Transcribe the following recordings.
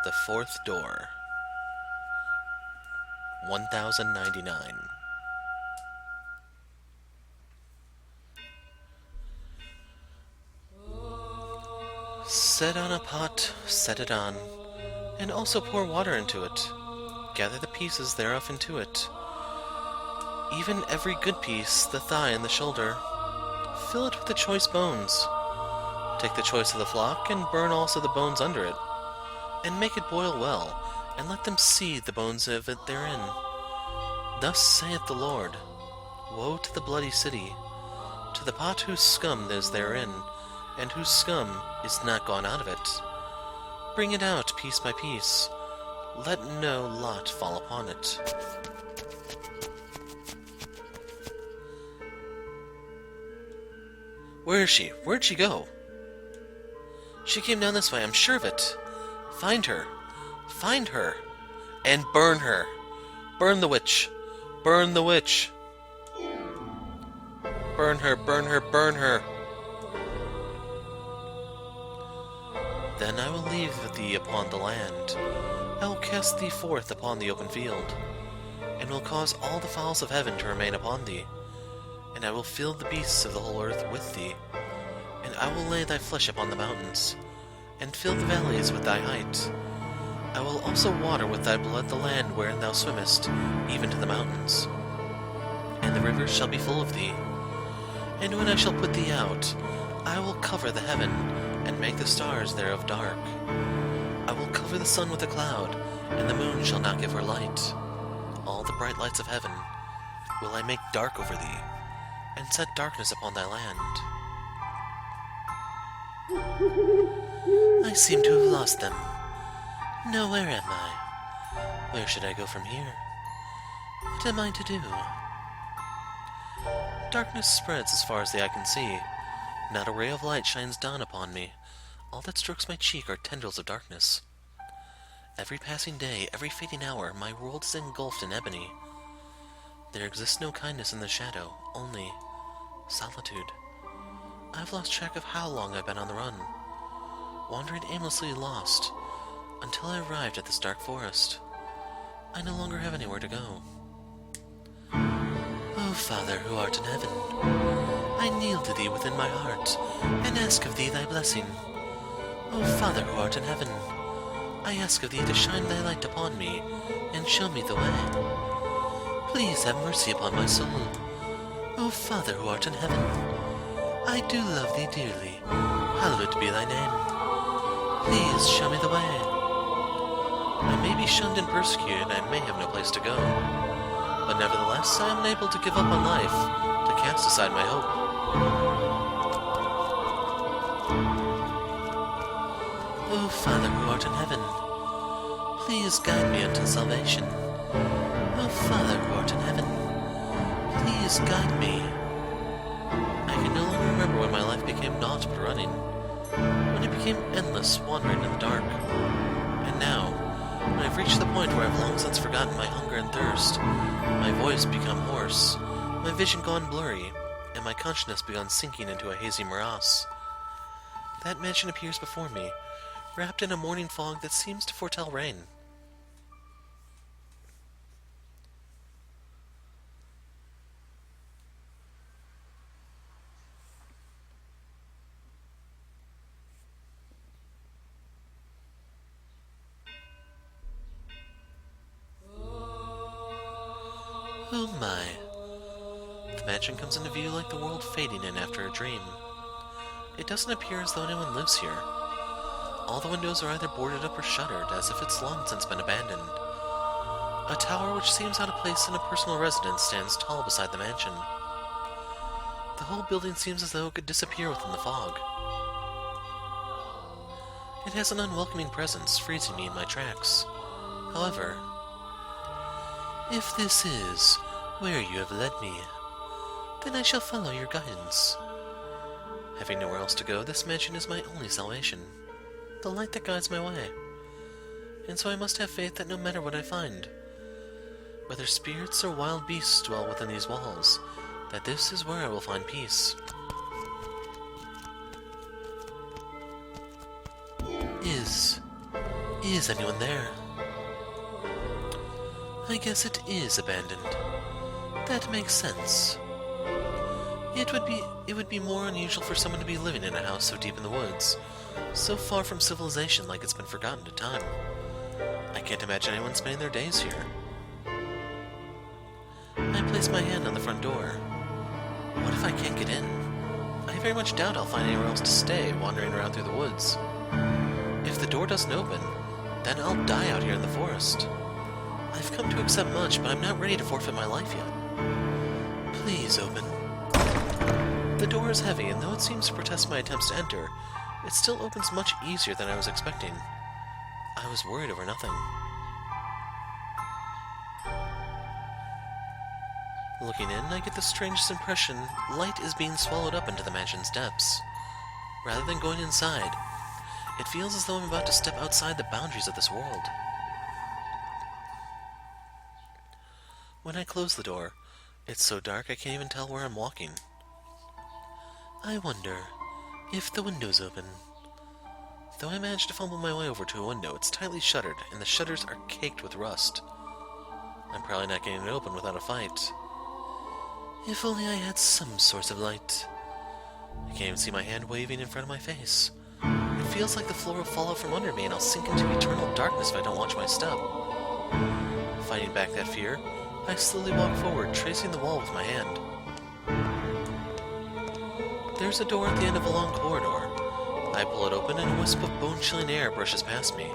The fourth door. 1099. Set on a pot, set it on, and also pour water into it. Gather the pieces thereof into it, even every good piece, the thigh and the shoulder. Fill it with the choice bones. Take the choice of the flock, and burn also the bones under it, and make it boil well, and let them see the bones of it therein. Thus saith the Lord, Woe to the bloody city, to the pot whose scum is therein, and whose scum is not gone out of it. Bring it out piece by piece, let no lot fall upon it. Where is she? Where'd she go? She came down this way, I'm sure of it. Find her. Find her. And burn her. Burn the witch. Burn the witch. Burn her, burn her, burn her. Then I will leave thee upon the land. I will cast thee forth upon the open field, and will cause all the fowls of heaven to remain upon thee. And I will fill the beasts of the whole earth with thee. And I will lay thy flesh upon the mountains, and fill the valleys with thy height. I will also water with thy blood the land wherein thou swimmest, even to the mountains. And the rivers shall be full of thee. And when I shall put thee out, I will cover the heaven, and make the stars thereof dark. I will cover the sun with a cloud, and the moon shall not give her light. All the bright lights of heaven will I make dark over thee, and set darkness upon thy land. I seem to have lost them. Now where am I? Where should I go from here? What am I to do? Darkness spreads as far as the eye can see. Not a ray of light shines down upon me. All that strokes my cheek are tendrils of darkness. Every passing day, every fading hour, my world is engulfed in ebony. There exists no kindness in the shadow, only solitude. I've lost track of how long I've been on the run, wandering aimlessly lost, until I arrived at this dark forest. I no longer have anywhere to go. O Father who art in heaven, I kneel to thee within my heart, and ask of thee thy blessing. O Father who art in heaven, I ask of thee to shine thy light upon me, and show me the way. Please have mercy upon my soul. O Father who art in heaven, I do love thee dearly. Hallowed be thy name. Please show me the way. I may be shunned and persecuted, and I may have no place to go. But nevertheless, I am unable to give up on life, to cast aside my hope. O Father who art in heaven, please guide me unto salvation. O Father who art in heaven, please guide me. I can no longer remember when my life became naught but running, when it became endless wandering in the dark. And now, when I've reached the point where I've long since forgotten my hunger and thirst, my voice become hoarse, my vision gone blurry, and my consciousness begun sinking into a hazy morass. That mansion appears before me, wrapped in a morning fog that seems to foretell rain. Oh my. The mansion comes into view like the world fading in after a dream. It doesn't appear as though anyone lives here. All the windows are either boarded up or shuttered, as if it's long since been abandoned. A tower which seems out of place in a personal residence stands tall beside the mansion. The whole building seems as though it could disappear within the fog. It has an unwelcoming presence, freezing me in my tracks. However, if this is where you have led me, then I shall follow your guidance. Having nowhere else to go, this mansion is my only salvation, the light that guides my way. And so I must have faith that no matter what I find, whether spirits or wild beasts dwell within these walls, that this is where I will find peace. Is Is anyone there? I guess it is abandoned. That makes sense. It would be more unusual for someone to be living in a house so deep in the woods, so far from civilization like it's been forgotten to time. I can't imagine anyone spending their days here. I place my hand on the front door. What if I can't get in? I very much doubt I'll find anywhere else to stay wandering around through the woods. If the door doesn't open, then I'll die out here in the forest. I've come to accept much, but I'm not ready to forfeit my life yet. Please open. The door is heavy, and though it seems to protest my attempts to enter, it still opens much easier than I was expecting. I was worried over nothing. Looking in, I get the strangest impression light is being swallowed up into the mansion's depths. Rather than going inside, it feels as though I'm about to step outside the boundaries of this world. When I close the door, it's so dark I can't even tell where I'm walking. I wonder if the window's open. Though I managed to fumble my way over to a window, it's tightly shuttered, and the shutters are caked with rust. I'm probably not getting it open without a fight. If only I had some source of light. I can't even see my hand waving in front of my face. It feels like the floor will fall out from under me and I'll sink into eternal darkness if I don't watch my step. Fighting back that fear, I slowly walk forward, tracing the wall with my hand. There's a door at the end of a long corridor. I pull it open and a wisp of bone-chilling air brushes past me.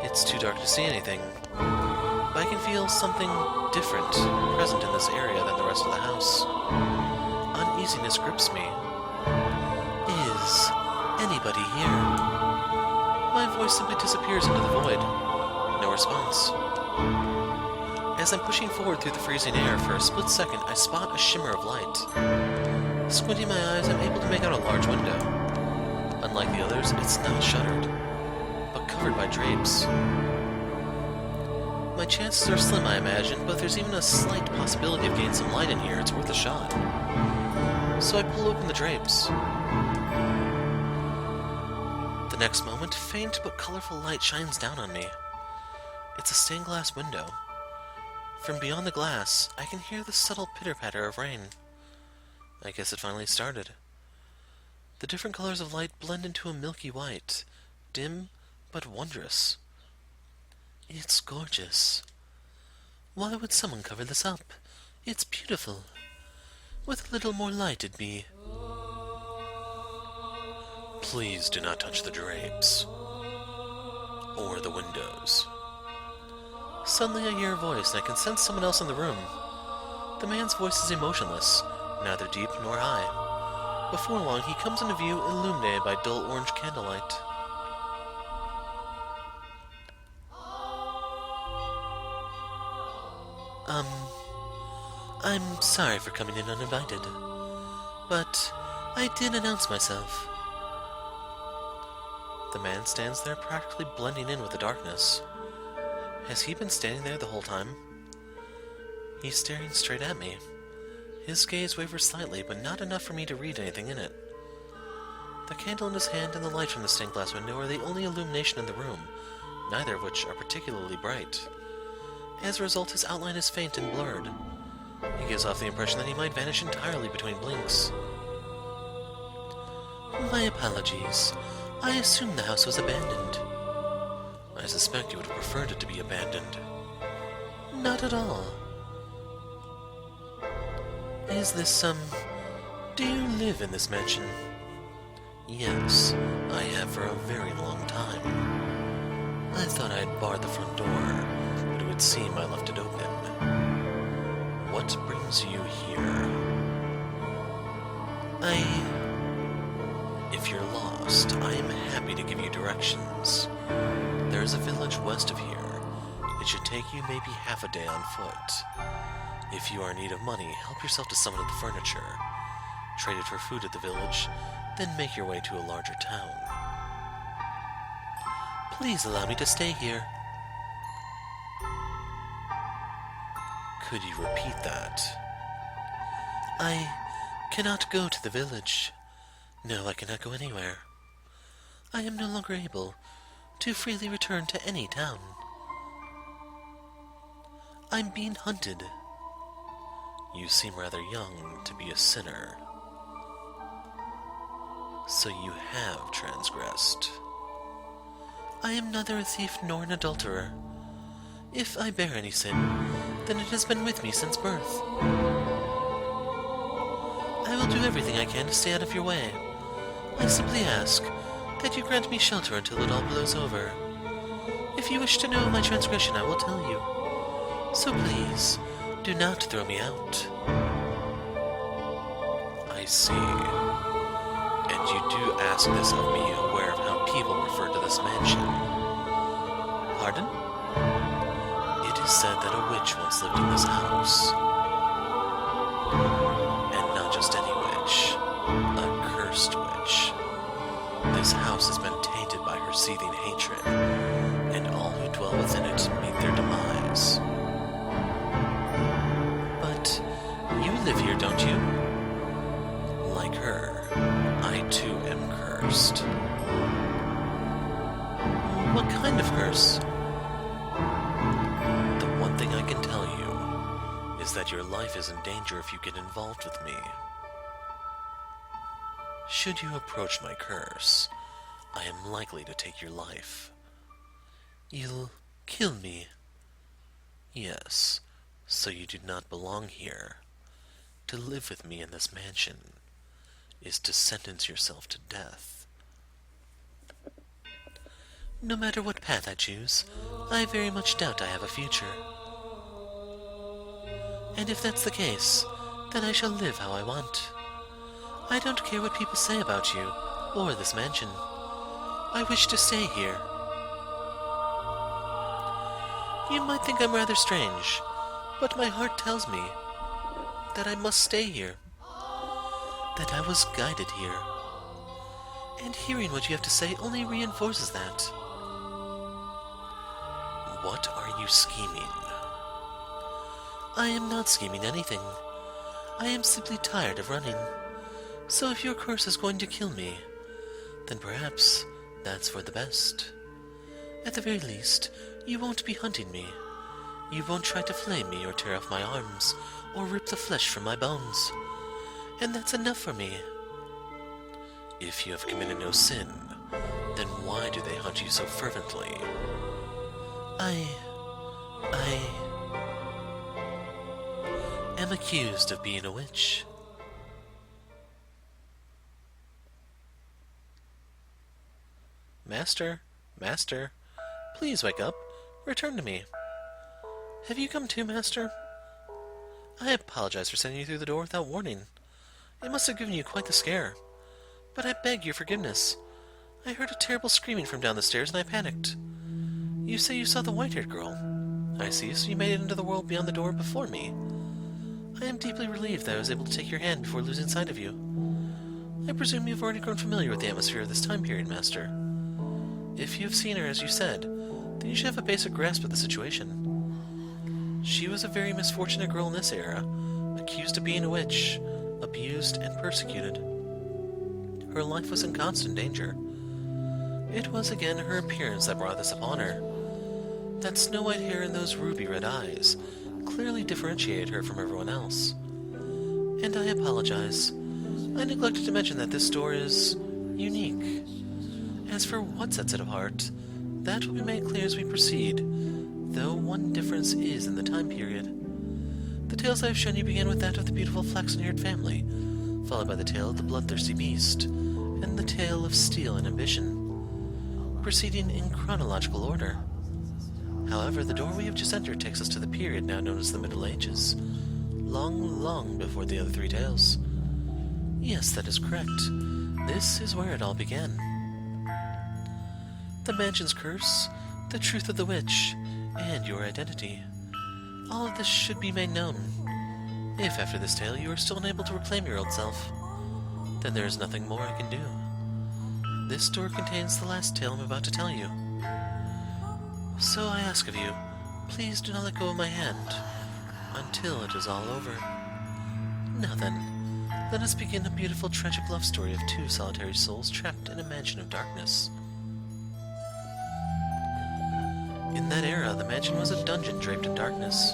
It's too dark to see anything, but I can feel something different present in this area than the rest of the house. Uneasiness grips me. Is anybody here? My voice simply disappears into the void. No response. As I'm pushing forward through the freezing air, for a split second I spot a shimmer of light. Squinting my eyes, I'm able to make out a large window. Unlike the others, it's not shuttered, but covered by drapes. My chances are slim, I imagine, but if there's even a slight possibility of getting some light in here, it's worth a shot. So I pull open the drapes. The next moment, faint but colorful light shines down on me. It's a stained glass window. From beyond the glass, I can hear the subtle pitter-patter of rain. I guess it finally started. The different colors of light blend into a milky white, dim but wondrous. It's gorgeous. Why would someone cover this up? It's beautiful. With a little more light it'd be. Please do not touch the drapes. Or the windows. Suddenly I hear a voice, and I can sense someone else in the room. The man's voice is emotionless, neither deep nor high. Before long, he comes into view illuminated by dull orange candlelight. I'm sorry for coming in uninvited, but I did announce myself. The man stands there practically blending in with the darkness. Has he been standing there the whole time? He's staring straight at me. His gaze wavers slightly, but not enough for me to read anything in it. The candle in his hand and the light from the stained glass window are the only illumination in the room, neither of which are particularly bright. As a result, his outline is faint and blurred. He gives off the impression that he might vanish entirely between blinks. My apologies. I assumed the house was abandoned. I suspect you would have preferred it to be abandoned. Not at all. Is this, do you live in this mansion? Yes, I have for a very long time. I thought I had barred the front door, but it would seem I left it open. What brings you here? If you're lost, I am happy to give you directions. There is a village west of here. It should take you maybe half a day on foot. If you are in need of money, help yourself to some of the furniture. Trade it for food at the village, then make your way to a larger town. Please allow me to stay here. Could you repeat that? I cannot go to the village. No, I cannot go anywhere. I am no longer able to freely return to any town. I'm being hunted. You seem rather young to be a sinner. So you have transgressed. I am neither a thief nor an adulterer. If I bear any sin, then it has been with me since birth. I will do everything I can to stay out of your way. I simply ask that you grant me shelter until it all blows over. If you wish to know my transgression, I will tell you. So please, do not throw me out. I see. And you do ask this of me, aware of how people refer to this mansion. Pardon? It is said that a witch once lived in this house. And not just any witch, a cursed witch. This house has been tainted by her seething hatred, and all who dwell within it meet their demise. But you live here, don't you? Like her, I too am cursed. What kind of curse? The one thing I can tell you is that your life is in danger if you get involved with me. Should you approach my curse, I am likely to take your life. You'll kill me. Yes, so you do not belong here. To live with me in this mansion is to sentence yourself to death. No matter what path I choose, I very much doubt I have a future. And if that's the case, then I shall live how I want. I don't care what people say about you, or this mansion. I wish to stay here. You might think I'm rather strange, but my heart tells me that I must stay here. That I was guided here. And hearing what you have to say only reinforces that. What are you scheming? I am not scheming anything. I am simply tired of running. So if your curse is going to kill me, then perhaps that's for the best. At the very least, you won't be hunting me. You won't try to flay me or tear off my arms, or rip the flesh from my bones. And that's enough for me. If you have committed no sin, then why do they hunt you so fervently? I am accused of being a witch. Master, Master, please wake up. Return to me. Have you come too, Master? I apologize for sending you through the door without warning. It must have given you quite the scare. But I beg your forgiveness. I heard a terrible screaming from down the stairs and I panicked. You say you saw the white-haired girl. I see, so you made it into the world beyond the door before me. I am deeply relieved that I was able to take your hand before losing sight of you. I presume you've already grown familiar with the atmosphere of this time period, Master. If you have seen her as you said, then you should have a basic grasp of the situation. She was a very misfortunate girl in this era, accused of being a witch, abused and persecuted. Her life was in constant danger. It was again her appearance that brought this upon her. That snow-white hair and those ruby-red eyes clearly differentiated her from everyone else. And I apologize. I neglected to mention that this door is unique. As for what sets it apart, that will be made clear as we proceed, though one difference is in the time period. The tales I have shown you begin with that of the beautiful flaxen-haired family, followed by the tale of the bloodthirsty beast, and the tale of steel and ambition, proceeding in chronological order. However, the door we have just entered takes us to the period now known as the Middle Ages, long, long before the other three tales. Yes, that is correct. This is where it all began. The mansion's curse, the truth of the witch, and your identity. All of this should be made known. If after this tale you are still unable to reclaim your old self, then there is nothing more I can do. This door contains the last tale I'm about to tell you. So I ask of you, please do not let go of my hand until it is all over. Now then, let us begin a beautiful tragic love story of two solitary souls trapped in a mansion of darkness. In that era, the mansion was a dungeon draped in darkness.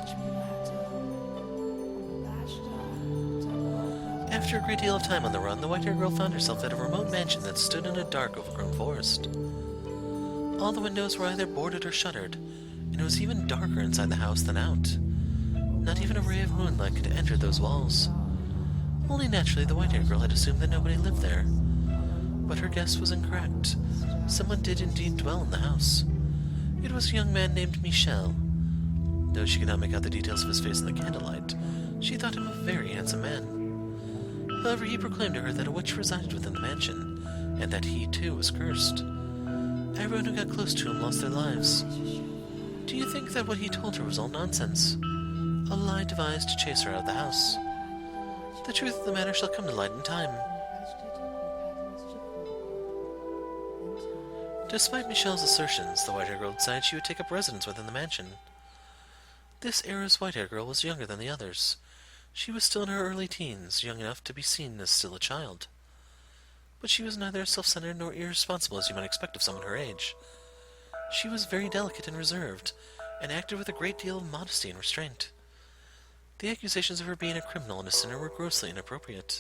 After a great deal of time on the run, the white-haired girl found herself at a remote mansion that stood in a dark, overgrown forest. All the windows were either boarded or shuttered, and it was even darker inside the house than out. Not even a ray of moonlight could enter those walls. Only naturally, the white-haired girl had assumed that nobody lived there. But her guess was incorrect. Someone did indeed dwell in the house. It was a young man named Michel. Though she could not make out the details of his face in the candlelight, she thought him a very handsome man. However, he proclaimed to her that a witch resided within the mansion, and that he too was cursed. Everyone who got close to him lost their lives. Do you think that what he told her was all nonsense? A lie devised to chase her out of the house? The truth of the matter shall come to light in time. Despite Michel's assertions, the white-haired girl decided she would take up residence within the mansion. This era's white-haired girl was younger than the others. She was still in her early teens, young enough to be seen as still a child. But she was neither self-centered nor irresponsible as you might expect of someone her age. She was very delicate and reserved, and acted with a great deal of modesty and restraint. The accusations of her being a criminal and a sinner were grossly inappropriate.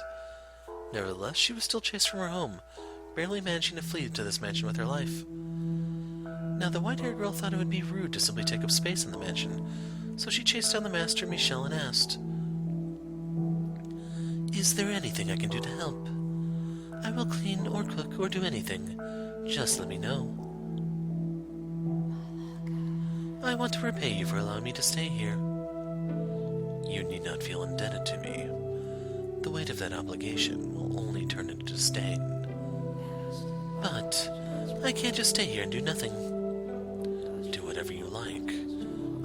Nevertheless, she was still chased from her home, barely managing to flee to this mansion with her life. Now, the white-haired girl thought it would be rude to simply take up space in the mansion, so she chased down the master, Michel, and asked, "Is there anything I can do to help? I will clean or cook or do anything. Just let me know. I want to repay you for allowing me to stay here. You need not feel indebted to me. The weight of that obligation will only turn into disdain. But I can't just stay here and do nothing. Do whatever you like,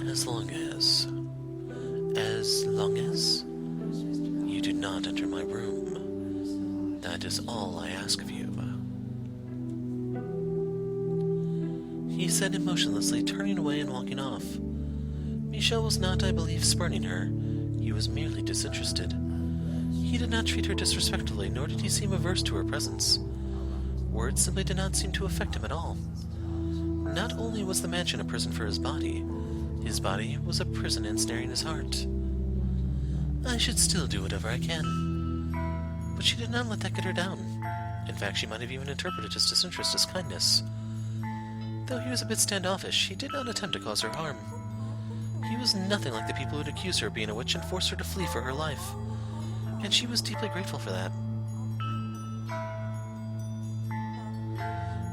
as long as you do not enter my room. That is all I ask of you." He said emotionlessly, turning away and walking off. Michel was not, I believe, spurning her. He was merely disinterested. He did not treat her disrespectfully, nor did he seem averse to her presence. Words simply did not seem to affect him at all. Not only was the mansion a prison for his body was a prison ensnaring his heart. I should still do whatever I can. But she did not let that get her down. In fact, she might have even interpreted his disinterest as kindness. Though he was a bit standoffish, he did not attempt to cause her harm. He was nothing like the people who'd accuse her of being a witch and force her to flee for her life, and she was deeply grateful for that.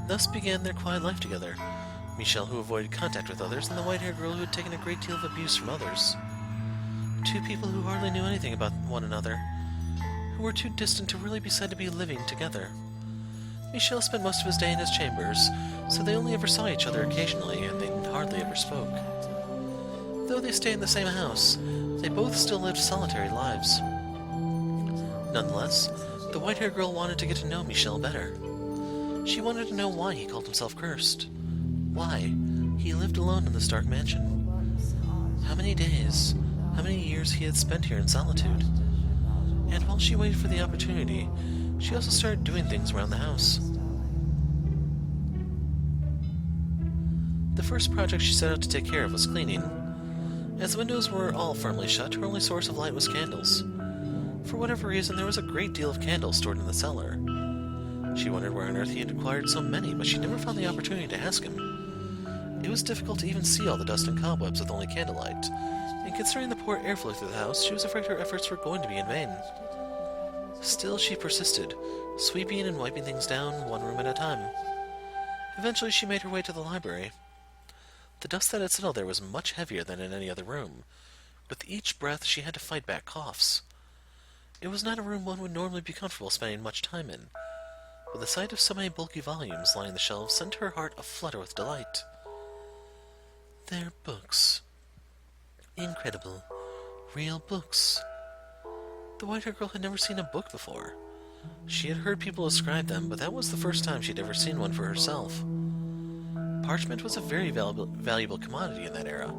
Thus began their quiet life together. Michel, who avoided contact with others, and the white-haired girl who had taken a great deal of abuse from others. Two people who hardly knew anything about one another, who were too distant to really be said to be living together. Michel spent most of his day in his chambers, so they only ever saw each other occasionally, and they hardly ever spoke. Though they stayed in the same house, they both still lived solitary lives. Nonetheless, the white-haired girl wanted to get to know Michel better. She wanted to know why he called himself cursed. Why he lived alone in this dark mansion. How many days, how many years he had spent here in solitude. And while she waited for the opportunity, she also started doing things around the house. The first project she set out to take care of was cleaning. As the windows were all firmly shut, her only source of light was candles. For whatever reason, there was a great deal of candles stored in the cellar. She wondered where on earth he had acquired so many, but she never found the opportunity to ask him. It was difficult to even see all the dust and cobwebs with only candlelight, and considering the poor airflow through the house, she was afraid her efforts were going to be in vain. Still, she persisted, sweeping and wiping things down, one room at a time. Eventually, she made her way to the library. The dust that had settled there was much heavier than in any other room. With each breath, she had to fight back coughs. It was not a room one would normally be comfortable spending much time in, but the sight of so many bulky volumes lining the shelves sent her heart aflutter with delight. They're books. Incredible. Real books. The white-haired girl had never seen a book before. She had heard people describe them, but that was the first time she'd ever seen one for herself. Parchment was a very valuable commodity in that era.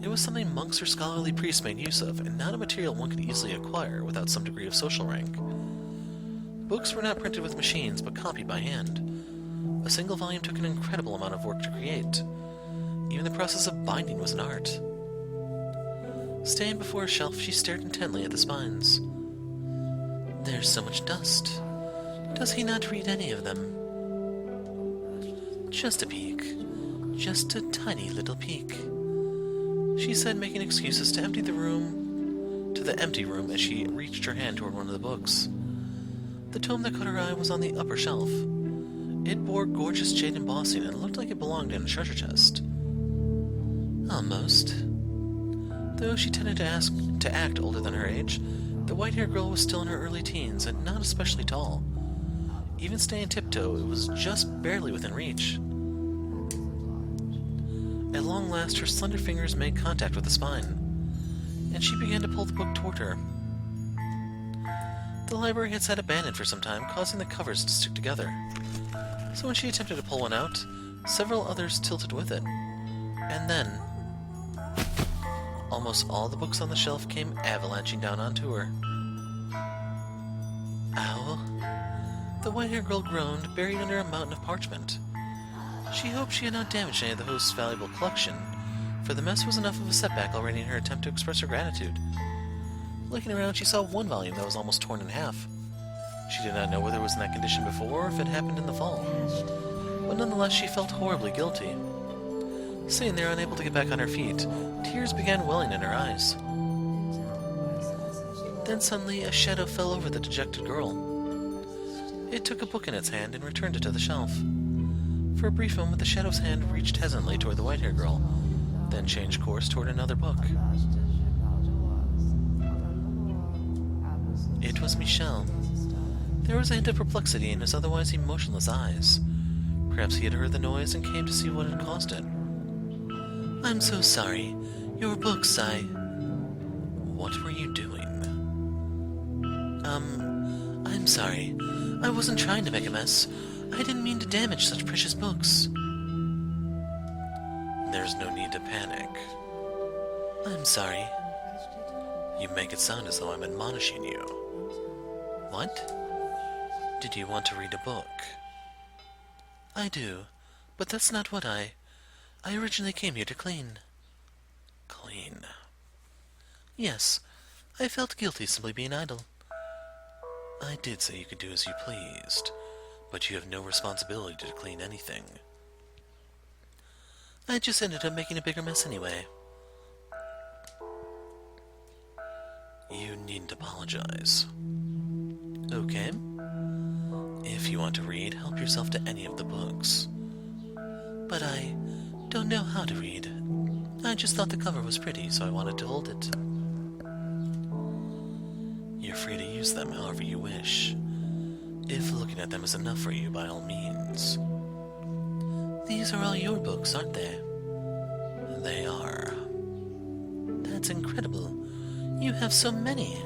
It was something monks or scholarly priests made use of, and not a material one could easily acquire without some degree of social rank. Books were not printed with machines, but copied by hand. A single volume took an incredible amount of work to create. Even the process of binding was an art. Staying before a shelf, she stared intently at the spines. There's so much dust. Does he not read any of them? Just a peek. Just a tiny little peek, she said, making excuses to empty the empty room as she reached her hand toward one of the books. The tome that caught her eye was on the upper shelf. It bore gorgeous jade embossing and looked like it belonged in a treasure chest. Almost. Though she tended to act older than her age, the white-haired girl was still in her early teens and not especially tall. Even staying tiptoe, it was just barely within reach. At long last, her slender fingers made contact with the spine, and she began to pull the book toward her. The library had sat abandoned for some time, causing the covers to stick together. So when she attempted to pull one out, several others tilted with it. And then, almost all the books on the shelf came avalanching down onto her. Ow! The white-haired girl groaned, buried under a mountain of parchment. She hoped she had not damaged any of the host's valuable collection, for the mess was enough of a setback already in her attempt to express her gratitude. Looking around, she saw one volume that was almost torn in half. She did not know whether it was in that condition before or if it happened in the fall, but nonetheless she felt horribly guilty. Sitting there unable to get back on her feet, tears began welling in her eyes. Then suddenly a shadow fell over the dejected girl. It took a book in its hand and returned it to the shelf. For a brief moment, the shadow's hand reached hesitantly toward the white-haired girl, then changed course toward another book. It was Michel. There was a hint of perplexity in his otherwise emotionless eyes. Perhaps he had heard the noise and came to see what had caused it. I'm so sorry. Your books, What were you doing? I'm sorry. I wasn't trying to make a mess. I didn't mean to damage such precious books. There's no need to panic. I'm sorry. You make it sound as though I'm admonishing you. What? Did you want to read a book? I do, but that's not what I originally came here to clean. Clean? Yes, I felt guilty simply being idle. I did say you could do as you pleased, but you have no responsibility to clean anything. I just ended up making a bigger mess anyway. You needn't apologize. Okay. If you want to read, help yourself to any of the books. But I don't know how to read. I just thought the cover was pretty, so I wanted to hold it. You're free to use them however you wish. If looking at them is enough for you, by all means. These are all your books, aren't they? They are. That's incredible. You have so many.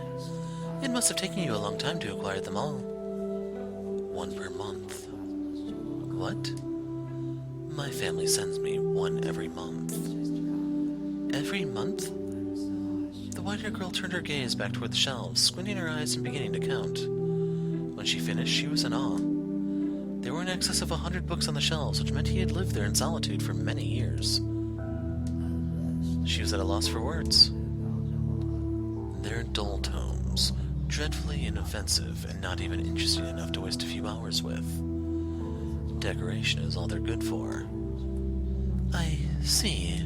It must have taken you a long time to acquire them all. One per month. What? My family sends me one every month. Every month? The white-haired girl turned her gaze back toward the shelves, squinting her eyes and beginning to count. When she finished, she was in awe. There were in excess of 100 books on the shelves, which meant he had lived there in solitude for many years. She was at a loss for words. They're dull tomes, dreadfully inoffensive, and not even interesting enough to waste a few hours with. Decoration is all they're good for. I see.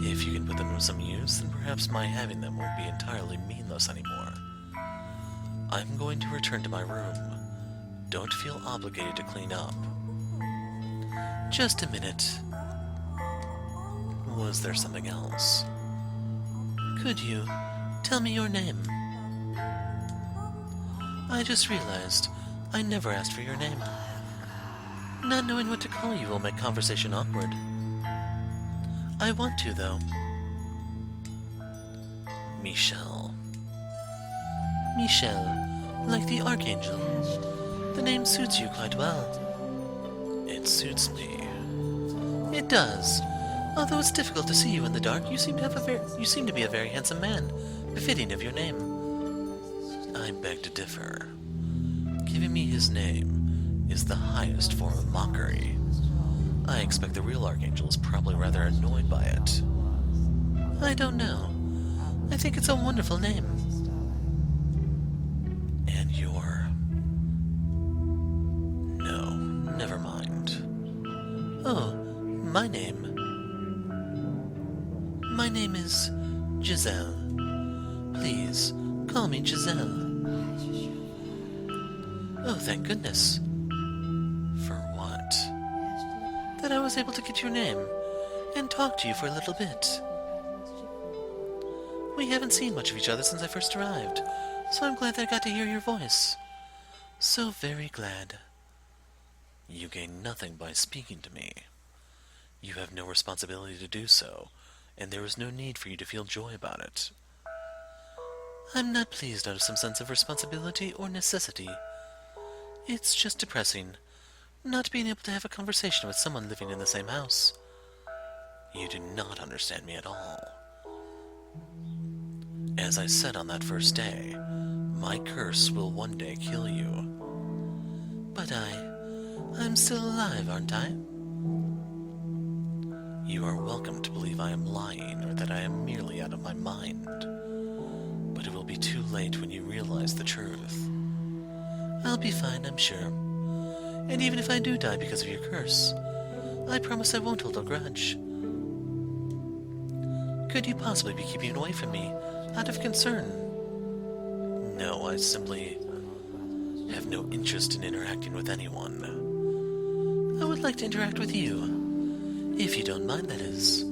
If you can put them to some use, then perhaps my having them won't be entirely meaningless anymore. I'm going to return to my room. Don't feel obligated to clean up. Just a minute. Was there something else? Could you tell me your name? I just realized I never asked for your name. Not knowing what to call you will make conversation awkward. I want to, though. Michel. Michel, like the Archangel. The name suits you quite well. It suits me. It does. Although it's difficult to see you in the dark, you seem to be a very handsome man, befitting of your name. I beg to differ. Giving me his name is the highest form of mockery. I expect the real Archangel is probably rather annoyed by it. I don't know. I think it's a wonderful name. And you're... No, never mind. Oh, my name. My name is Giselle. Please, call me Giselle. Oh, thank goodness. For what? That I was able to get your name and talk to you for a little bit. We haven't seen much of each other since I first arrived, so I'm glad that I got to hear your voice. So very glad. You gain nothing by speaking to me. You have no responsibility to do so, and there is no need for you to feel joy about it. I'm not pleased out of some sense of responsibility or necessity. It's just depressing, not being able to have a conversation with someone living in the same house. You do not understand me at all. As I said on that first day, my curse will one day kill you. But I'm still alive, aren't I? You are welcome to believe I am lying or that I am merely out of my mind. But it will be too late when you realize the truth. I'll be fine, I'm sure. And even if I do die because of your curse, I promise I won't hold a grudge. Could you possibly be keeping away from me out of concern? No, I simply have no interest in interacting with anyone. I would like to interact with you, if you don't mind, that is.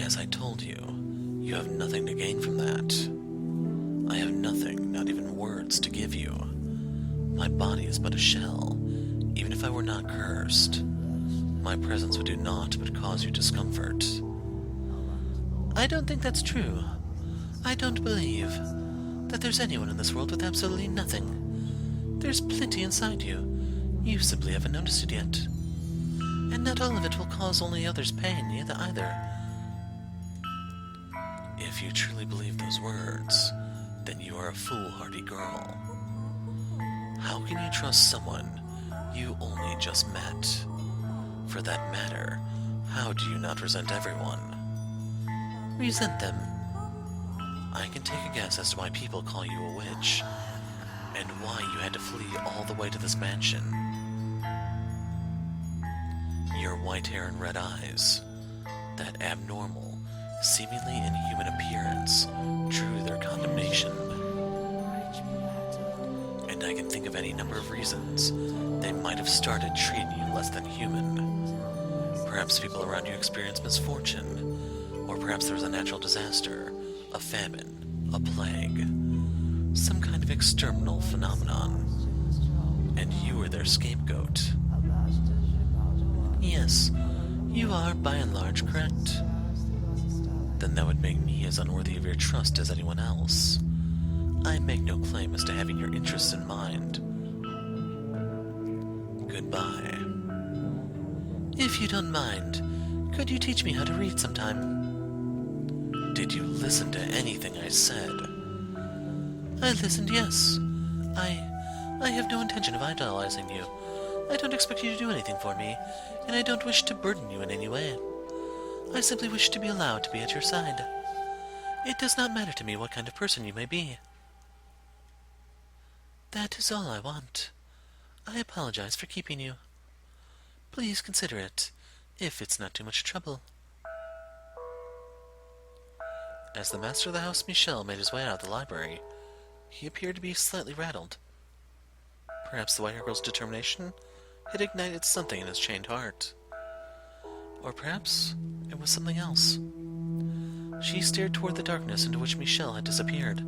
As I told you, you have nothing to gain from that. I have nothing, not even words, to give you. My body is but a shell. Even if I were not cursed, my presence would do naught but cause you discomfort. I don't think that's true. I don't believe that there's anyone in this world with absolutely nothing. There's plenty inside you. You simply haven't noticed it yet. And not all of it will cause only others pain, either. If you truly believe those words, then you are a foolhardy girl. How can you trust someone you only just met? For that matter, how do you not resent everyone? Resent them? I can take a guess as to why people call you a witch, and why you had to flee all the way to this mansion. Your white hair and red eyes, that abnormal, seemingly inhuman appearance, drew their condemnation. And I can think of any number of reasons they might have started treating you less than human. Perhaps people around you experienced misfortune, or perhaps there was a natural disaster, a famine, a plague, some kind of external phenomenon, and you were their scapegoat. Yes, you are by and large correct. Then that would make me as unworthy of your trust as anyone else. I make no claim as to having your interests in mind. Goodbye. If you don't mind, could you teach me how to read sometime? Did you listen to anything I said? I listened, yes. I have no intention of idolizing you. I don't expect you to do anything for me, and I don't wish to burden you in any way. I simply wish to be allowed to be at your side. It does not matter to me what kind of person you may be. That is all I want. I apologize for keeping you. Please consider it, if it's not too much trouble. As the master of the house, Michel, made his way out of the library, he appeared to be slightly rattled. Perhaps the white-haired girl's determination had ignited something in his chained heart. Or perhaps it was something else. She stared toward the darkness into which Michel had disappeared.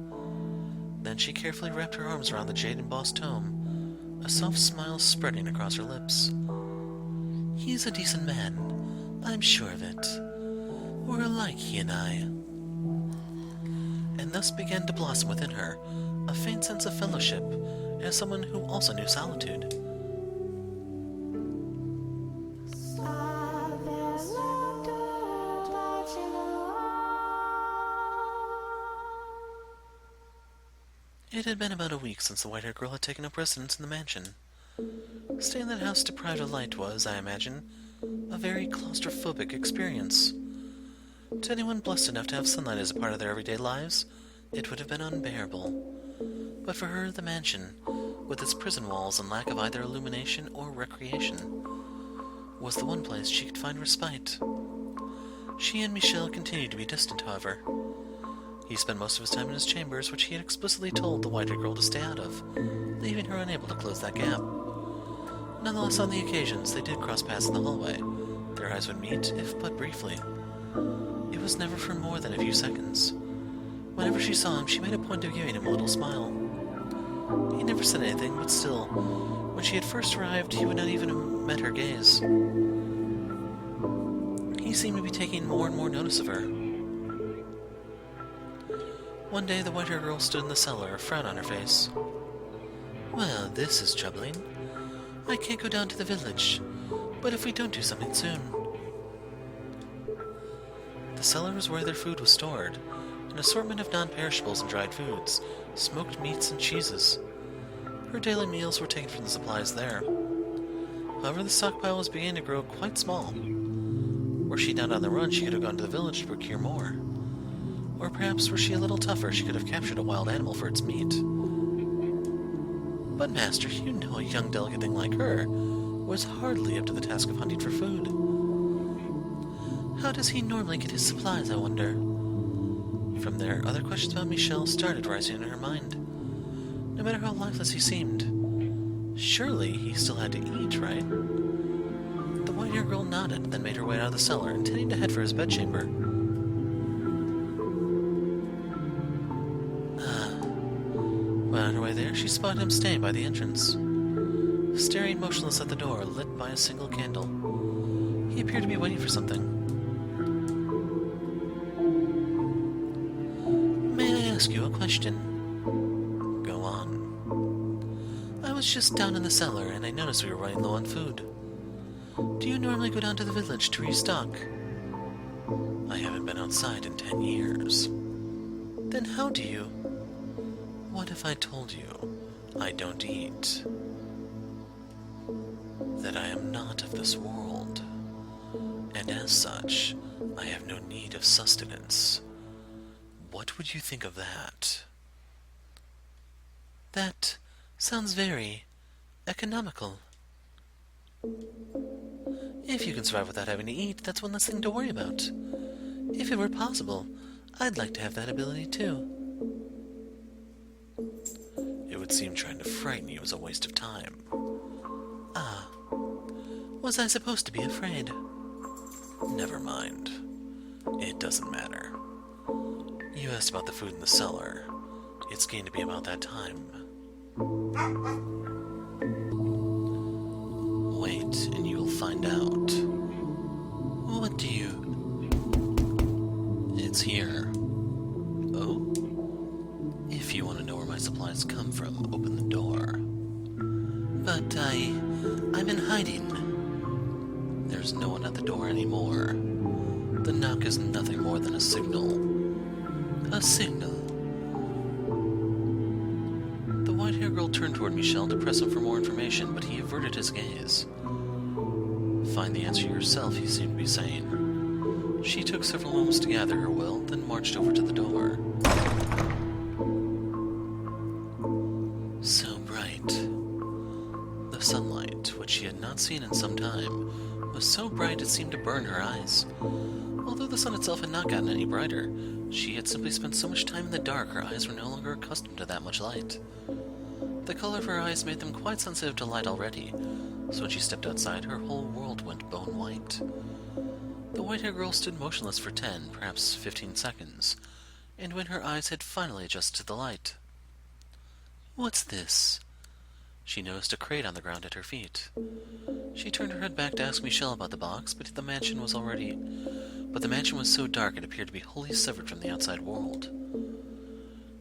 Then she carefully wrapped her arms around the jade-embossed tome, a soft smile spreading across her lips. He's a decent man, I'm sure of it. We're alike, he and I. And thus began to blossom within her a faint sense of fellowship as someone who also knew solitude. It had been about a week since the white-haired girl had taken up residence in the mansion. Staying in that house deprived of light was, I imagine, a very claustrophobic experience. To anyone blessed enough to have sunlight as a part of their everyday lives, it would have been unbearable. But for her, the mansion, with its prison walls and lack of either illumination or recreation, was the one place she could find respite. She and Michel continued to be distant, however. He spent most of his time in his chambers, which he had explicitly told the white-haired girl to stay out of, leaving her unable to close that gap. Nonetheless, on the occasions they did cross paths in the hallway, their eyes would meet, if but briefly. It was never for more than a few seconds. Whenever she saw him, she made a point of giving him a little smile. He never said anything, but still, when she had first arrived, he would not even have met her gaze. He seemed to be taking more and more notice of her. One day, the white-haired girl stood in the cellar, a frown on her face. "Well, this is troubling. I can't go down to the village, but if we don't do something soon..." The cellar was where their food was stored, an assortment of non-perishables and dried foods, smoked meats and cheeses. Her daily meals were taken from the supplies there. However, the stockpile was beginning to grow quite small. Were she not on the run, she could have gone to the village to procure more. Or perhaps, were she a little tougher, she could have captured a wild animal for its meat. But, Master, you know a young, delicate thing like her was hardly up to the task of hunting for food. How does he normally get his supplies, I wonder? From there, other questions about Michel started rising in her mind. No matter how lifeless he seemed, surely he still had to eat, right? The white-haired girl nodded, then made her way out of the cellar, intending to head for his bedchamber. When on her way there, she spotted him staying by the entrance, staring motionless at the door, lit by a single candle. He appeared to be waiting for something. "May I ask you a question?" "Go on." "I was just down in the cellar, and I noticed we were running low on food. Do you normally go down to the village to restock?" "I haven't been outside in 10 years. "Then how do you..." "What if I told you I don't eat? That I am not of this world, and as such, I have no need of sustenance. What would you think of that?" "That sounds very economical. If you can survive without having to eat, that's one less thing to worry about. If it were possible, I'd like to have that ability too." "It would seem trying to frighten you is a waste of time." "Ah. Was I supposed to be afraid?" "Never mind. It doesn't matter. You asked about the food in the cellar. It's going to be about that time. Wait, and you'll find out." "What do you..." "It's here. Oh? If you want to know where my supplies come from, open the door." "But I'm in hiding." "There's no one at the door anymore. The knock is nothing more than a signal." "A signal?" The white-haired girl turned toward Michel to press him for more information, but he averted his gaze. "Find the answer yourself," he seemed to be saying. She took several moments to gather her will, then marched over to the door. So bright. The sunlight, which she had not seen in some time, was so bright it seemed to burn her eyes. Although the sun itself had not gotten any brighter, she had simply spent so much time in the dark her eyes were no longer accustomed to that much light. The color of her eyes made them quite sensitive to light already, so when she stepped outside, her whole world went bone white. The white-haired girl stood motionless for 10, perhaps 15 seconds, and when her eyes had finally adjusted to the light. "What's this?" She noticed a crate on the ground at her feet. She turned her head back to ask Michel about the box, but the mansion was so dark it appeared to be wholly severed from the outside world.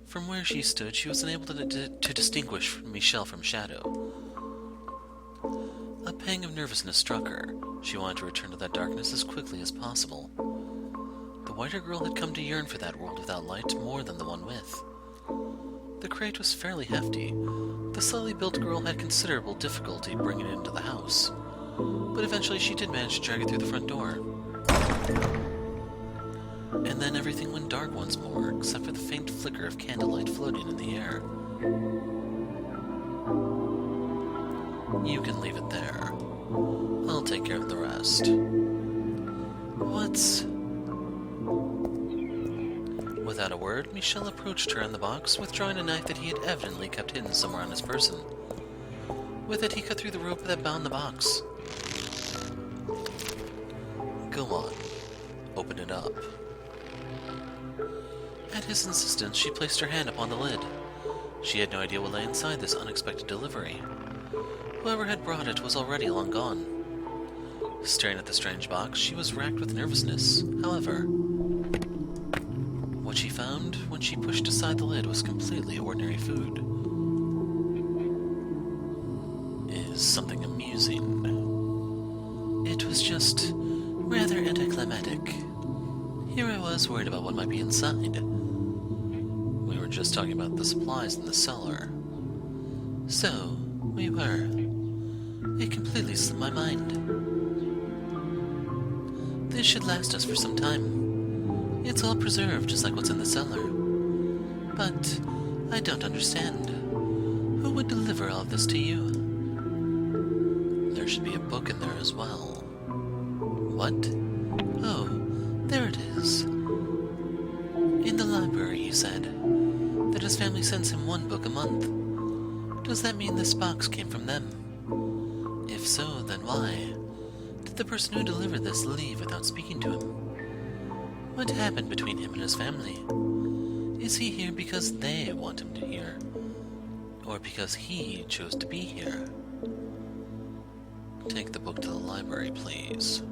From where she stood, she was unable to distinguish Michel from Shadow. A pang of nervousness struck her. She wanted to return to that darkness as quickly as possible. The whiter girl had come to yearn for that world without light more than the one with. The crate was fairly hefty. The slightly built girl had considerable difficulty bringing it into the house, but eventually she did manage to drag it through the front door. And then everything went dark once more, except for the faint flicker of candlelight floating in the air. You can leave it there. I'll take care of the rest. What's... Without a word, Michel approached her in the box, withdrawing a knife that he had evidently kept hidden somewhere on his person. With it, he cut through the rope that bound the box. Go on. Open it up. At his insistence, she placed her hand upon the lid. She had no idea what lay inside this unexpected delivery. Whoever had brought it was already long gone. Staring at the strange box, she was racked with nervousness. However, what she found when she pushed aside the lid was completely ordinary food. Is something amusing. It was just rather anticlimactic. Here I was worried about what might be inside. We were just talking about the supplies in the cellar. So, we were. It completely slipped my mind. This should last us for some time. It's all preserved, just like what's in the cellar. But I don't understand. Who would deliver all of this to you? There should be a book in there as well. What? Oh, there it is. In the library, he said, that his family sends him one book a month. Does that mean this box came from them? If so, then why? Did the person who delivered this leave without speaking to him? What happened between him and his family? Is he here because they want him to here? Or because he chose to be here? Take the book to the library, please.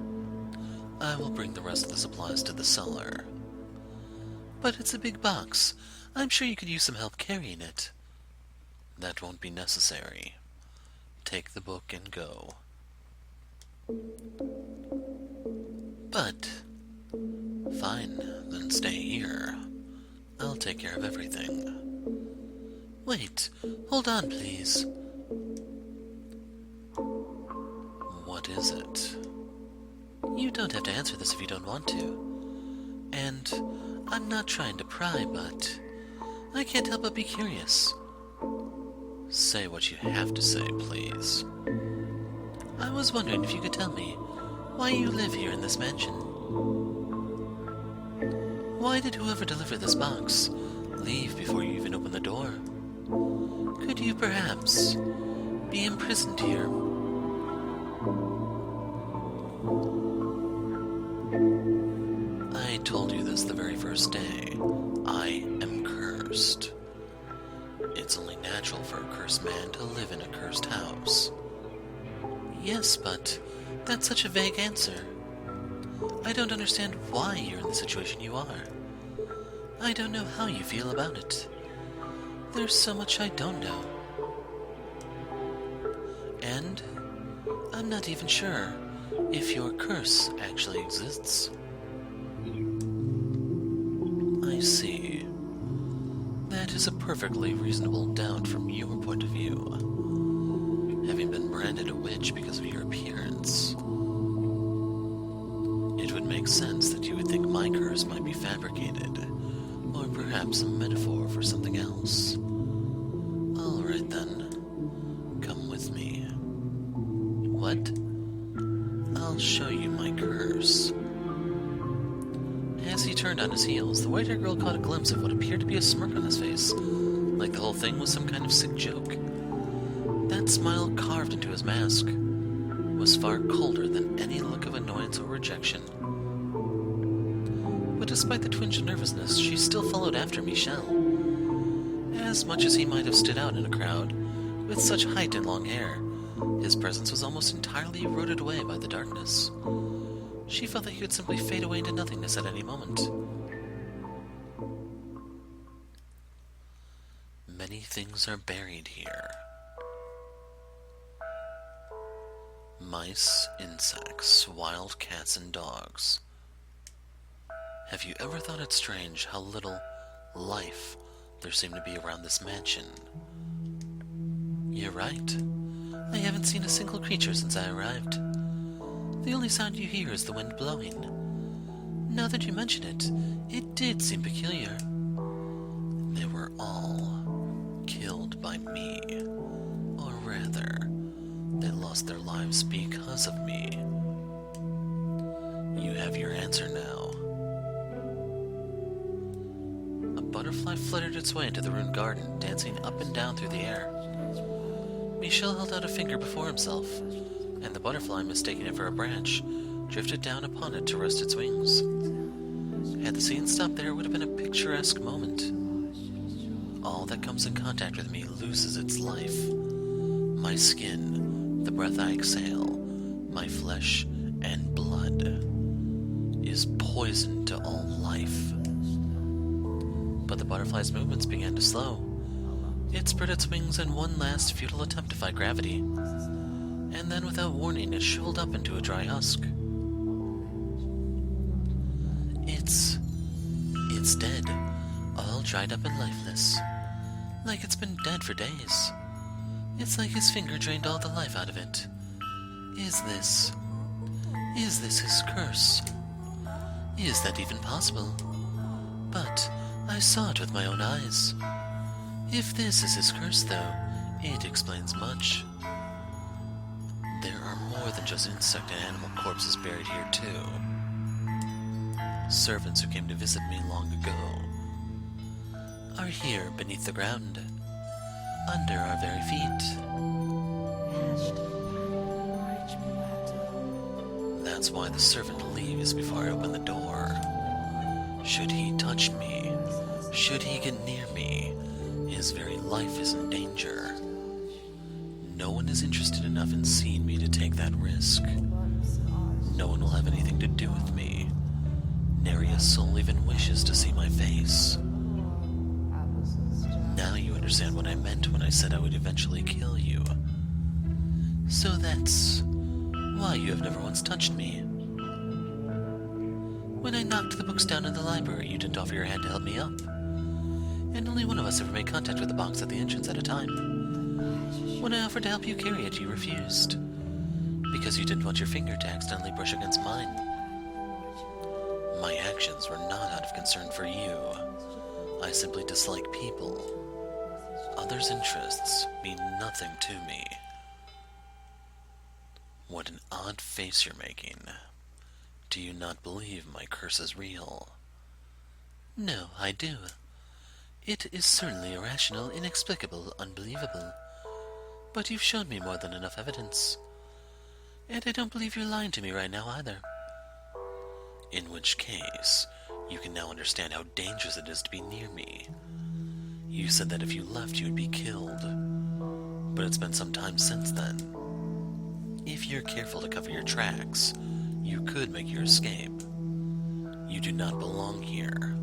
I will bring the rest of the supplies to the cellar. But it's a big box. I'm sure you could use some help carrying it. That won't be necessary. Take the book and go. But... Fine, then stay here. I'll take care of everything. Wait, hold on, please. What is it? You don't have to answer this if you don't want to. And I'm not trying to pry, but I can't help but be curious. Say what you have to say, please. I was wondering if you could tell me why you live here in this mansion. Why did whoever delivered this box leave before you even opened the door? Could you perhaps be imprisoned here? I told you this the very first day. I am cursed. It's only natural for a cursed man to live in a cursed house. Yes, but that's such a vague answer. I don't understand why you're in the situation you are. I don't know how you feel about it. There's so much I don't know. And I'm not even sure if your curse actually exists. I see. That is a perfectly reasonable doubt from your point of view. Having been branded a witch because of your appearance, it would make sense that you would think my curse might be fabricated, or perhaps a metaphor for something else. Alright then, come with me. What? I'll show you my curse. As he turned on his heels, the white-haired girl caught a glimpse of what appeared to be a smirk on his face, like the whole thing was some kind of sick joke. That smile carved into his mask was far colder than any look of annoyance or rejection. But despite the twinge of nervousness, she still followed after Michel. As much as he might have stood out in a crowd, with such height and long hair, his presence was almost entirely eroded away by the darkness. She felt that he would simply fade away into nothingness at any moment. Many things are buried here. Mice, insects, wild cats, and dogs. Have you ever thought it strange how little life there seem to be around this mansion. You're right. I haven't seen a single creature since I arrived. The only sound you hear is the wind blowing. Now that you mention it, it did seem peculiar. They were all killed by me. Or rather, they lost their lives because of me. You have your answer now. A butterfly fluttered its way into the ruined garden, dancing up and down through the air. Michel held out a finger before himself, and the butterfly, mistaking it for a branch, drifted down upon it to rest its wings. Had the scene stopped there, it would have been a picturesque moment. All that comes in contact with me loses its life. My skin, the breath I exhale, my flesh and blood is poison to all life. But the butterfly's movements began to slow. It spread its wings in one last futile attempt to fight gravity, and then without warning it shriveled up into a dry husk. It's dead, all dried up and lifeless, like it's been dead for days. It's like his finger drained all the life out of it. Is this his curse? Is that even possible? But I saw it with my own eyes. If this is his curse, though, it explains much. There are more than just insect and animal corpses buried here, too. Servants who came to visit me long ago are here beneath the ground, under our very feet. That's why the servant leaves before I open the door. Should he touch me, should he get near me, his very life is in danger. No one is interested enough in seeing me to take that risk. No one will have anything to do with me. Nary a soul even wishes to see my face. Now you understand what I meant when I said I would eventually kill you. So that's why you have never once touched me. When I knocked the books down in the library, you didn't offer your hand to help me up. And only one of us ever made contact with the box at the entrance at a time. When I offered to help you carry it, you refused. Because you didn't want your finger to accidentally brush against mine. My actions were not out of concern for you. I simply dislike people. Others' interests mean nothing to me. What an odd face you're making. Do you not believe my curse is real? No, I do. It is certainly irrational, inexplicable, unbelievable. But you've shown me more than enough evidence. And I don't believe you're lying to me right now either. In which case, you can now understand how dangerous it is to be near me. You said that if you left, you would be killed. But it's been some time since then. If you're careful to cover your tracks, you could make your escape. You do not belong here.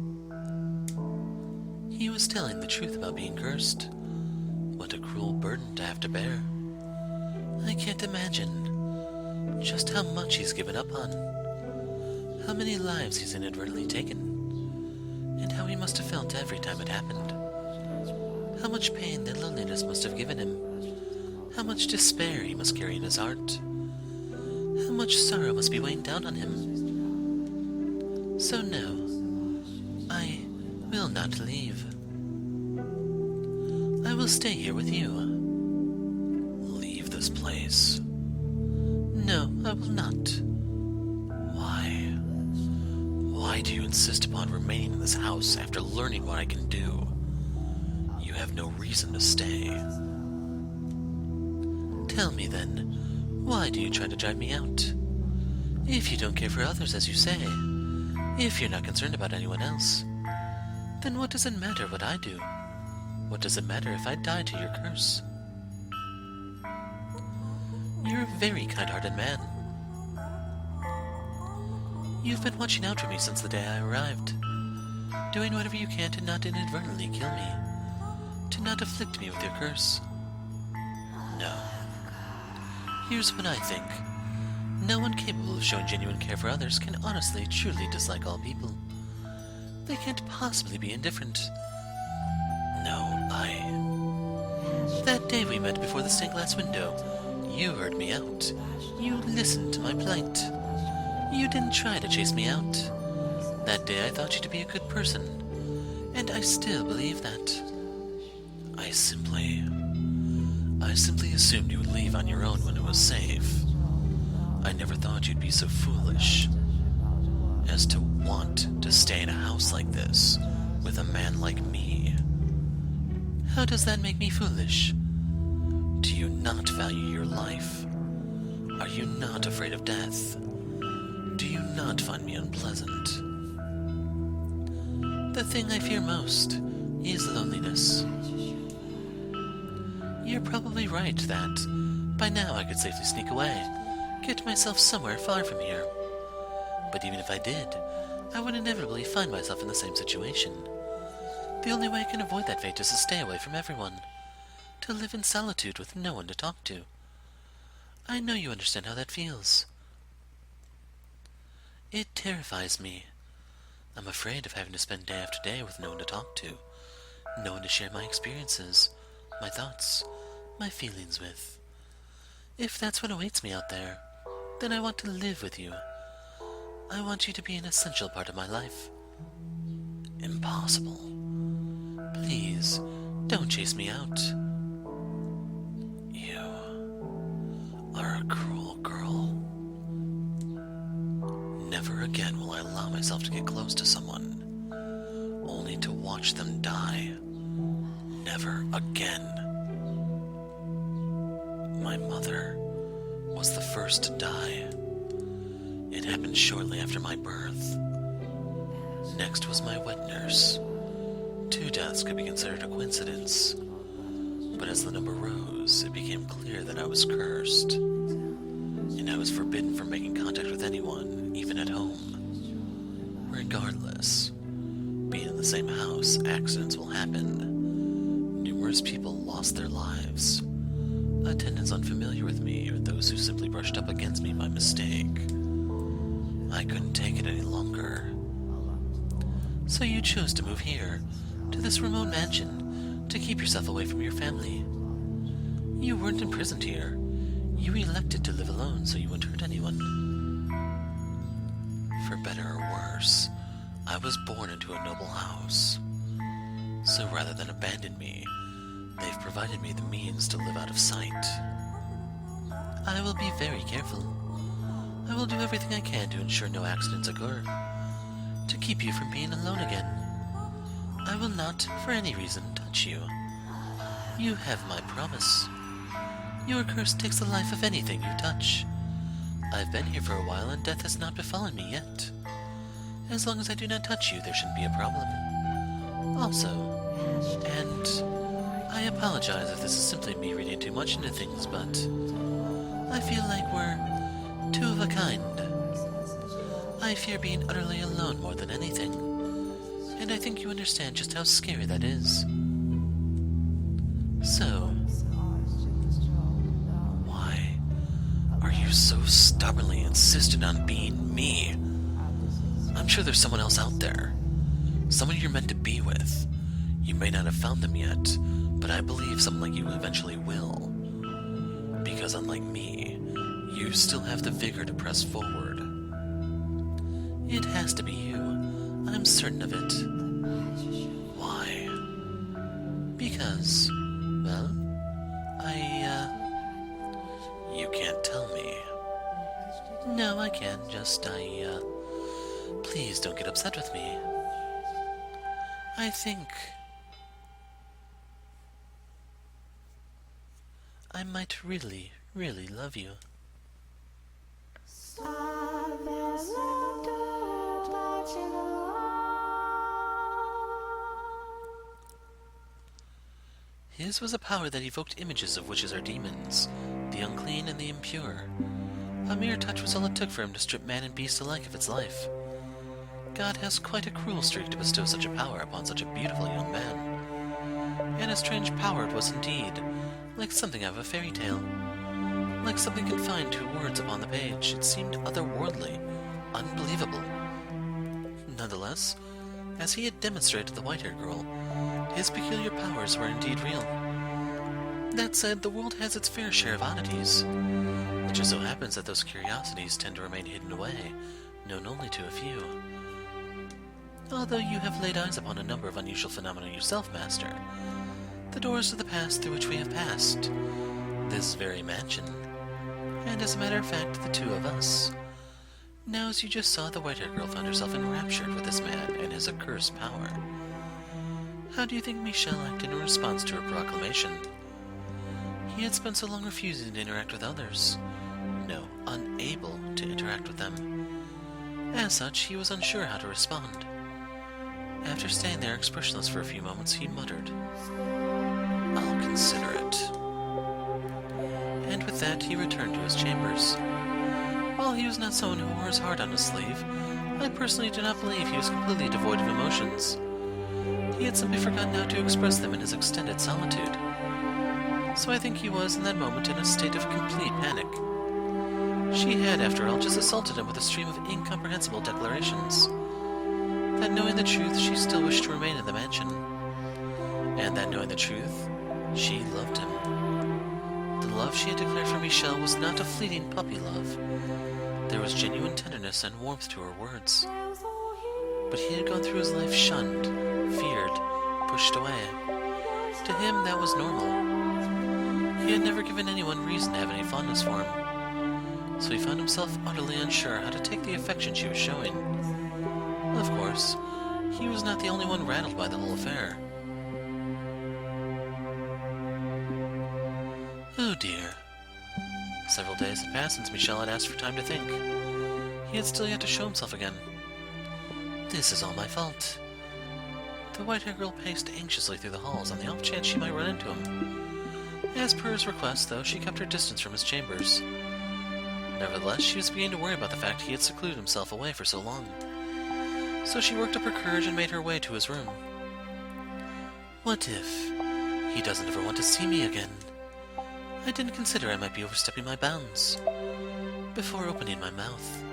He was telling the truth about being cursed. What a cruel burden to have to bear. I can't imagine just how much he's given up on. How many lives he's inadvertently taken, and how he must have felt every time it happened. How much pain and loneliness must have given him. How much despair he must carry in his heart. How much sorrow must be weighing down on him. So no, I will not leave. I will stay here with you. Leave this place. No, I will not. Why? Why do you insist upon remaining in this house after learning what I can do? You have no reason to stay. Tell me then, why do you try to drive me out? If you don't care for others, as you say, if you're not concerned about anyone else, then what does it matter what I do? What does it matter if I die to your curse? You're a very kind-hearted man. You've been watching out for me since the day I arrived, doing whatever you can to not inadvertently kill me, to not afflict me with your curse. No. Here's what I think. No one capable of showing genuine care for others can honestly, truly dislike all people. They can't possibly be indifferent. That day we met before the stained glass window, you heard me out. You listened to my plight. You didn't try to chase me out. That day I thought you to be a good person, and I still believe that. I simply assumed you would leave on your own when it was safe. I never thought you'd be so foolish as to want to stay in a house like this with a man like me. How does that make me foolish? Do you not value your life? Are you not afraid of death? Do you not find me unpleasant? The thing I fear most is loneliness. You're probably right that by now I could safely sneak away, get myself somewhere far from here. But even if I did, I would inevitably find myself in the same situation. The only way I can avoid that fate is to stay away from everyone, to live in solitude with no one to talk to. I know you understand how that feels. It terrifies me. I'm afraid of having to spend day after day with no one to talk to, no one to share my experiences, my thoughts, my feelings with. If that's what awaits me out there, then I want to live with you. I want you to be an essential part of my life. Impossible. Please, don't chase me out. You are a cruel girl. Never again will I allow myself to get close to someone, only to watch them die. Never again. My mother was the first to die. It happened shortly after my birth. Next was my wet nurse. 2 deaths could be considered a coincidence, but as the number rose, it became clear that I was cursed, and I was forbidden from making contact with anyone, even at home. Regardless, being in the same house, accidents will happen. Numerous people lost their lives. Attendants unfamiliar with me, or those who simply brushed up against me by mistake. I couldn't take it any longer. So you chose to move here, to this remote mansion, to keep yourself away from your family. You weren't imprisoned here. You elected to live alone so you wouldn't hurt anyone. For better or worse, I was born into a noble house. So rather than abandon me, they've provided me the means to live out of sight. I will be very careful. I will do everything I can to ensure no accidents occur, to keep you from being alone again. I will not, for any reason, touch you. You have my promise. Your curse takes the life of anything you touch. I've been here for a while and death has not befallen me yet. As long as I do not touch you, there shouldn't be a problem. Also, and I apologize if this is simply me reading too much into things, but I feel like we're two of a kind. I fear being utterly alone more than anything, and I think you understand just how scary that is. So, why are you so stubbornly insistent on being me? I'm sure there's someone else out there, someone you're meant to be with. You may not have found them yet, but I believe someone like you eventually will. Because unlike me, you still have the vigor to press forward. It has to be you. I'm certain of it. Why? Because, well, you can't tell me. No, I can. Please don't get upset with me. I think I might really, really love you. His was a power that evoked images of witches or demons, the unclean and the impure. A mere touch was all it took for him to strip man and beast alike of its life. God has quite a cruel streak to bestow such a power upon such a beautiful young man. And a strange power it was indeed, like something out of a fairy tale. Like something confined to words upon the page, it seemed otherworldly, unbelievable. Nonetheless, as he had demonstrated to the white-haired girl, his peculiar powers were indeed real. That said, the world has its fair share of oddities. It just so happens that those curiosities tend to remain hidden away, known only to a few. Although you have laid eyes upon a number of unusual phenomena yourself, Master, the doors to the past through which we have passed, this very mansion, and as a matter of fact, the two of us. Now, as you just saw, the white-haired girl found herself enraptured with this man and his accursed power. How do you think Michel acted in response to her proclamation? He had spent so long refusing to interact with others. No, unable to interact with them. As such, he was unsure how to respond. After staying there expressionless for a few moments, he muttered, "I'll consider it." And with that, he returned to his chambers. While he was not someone who wore his heart on his sleeve, I personally do not believe he was completely devoid of emotions. He had simply forgotten how to express them in his extended solitude. So I think he was, in that moment, in a state of complete panic. She had, after all, just assaulted him with a stream of incomprehensible declarations. That knowing the truth, she still wished to remain in the mansion. And that knowing the truth, she loved him. The love she had declared for Michel was not a fleeting puppy love. There was genuine tenderness and warmth to her words. But he had gone through his life shunned, feared, pushed away. To him, that was normal. He had never given anyone reason to have any fondness for him, so he found himself utterly unsure how to take the affection she was showing. Of course, he was not the only one rattled by the whole affair. Oh dear. Several days had passed since Michel had asked for time to think. He had still yet to show himself again. This is all my fault. The white-haired girl paced anxiously through the halls on the off chance she might run into him. As per his request, though, she kept her distance from his chambers. Nevertheless, she was beginning to worry about the fact he had secluded himself away for so long. So she worked up her courage and made her way to his room. What if he doesn't ever want to see me again? I didn't consider I might be overstepping my bounds before opening my mouth.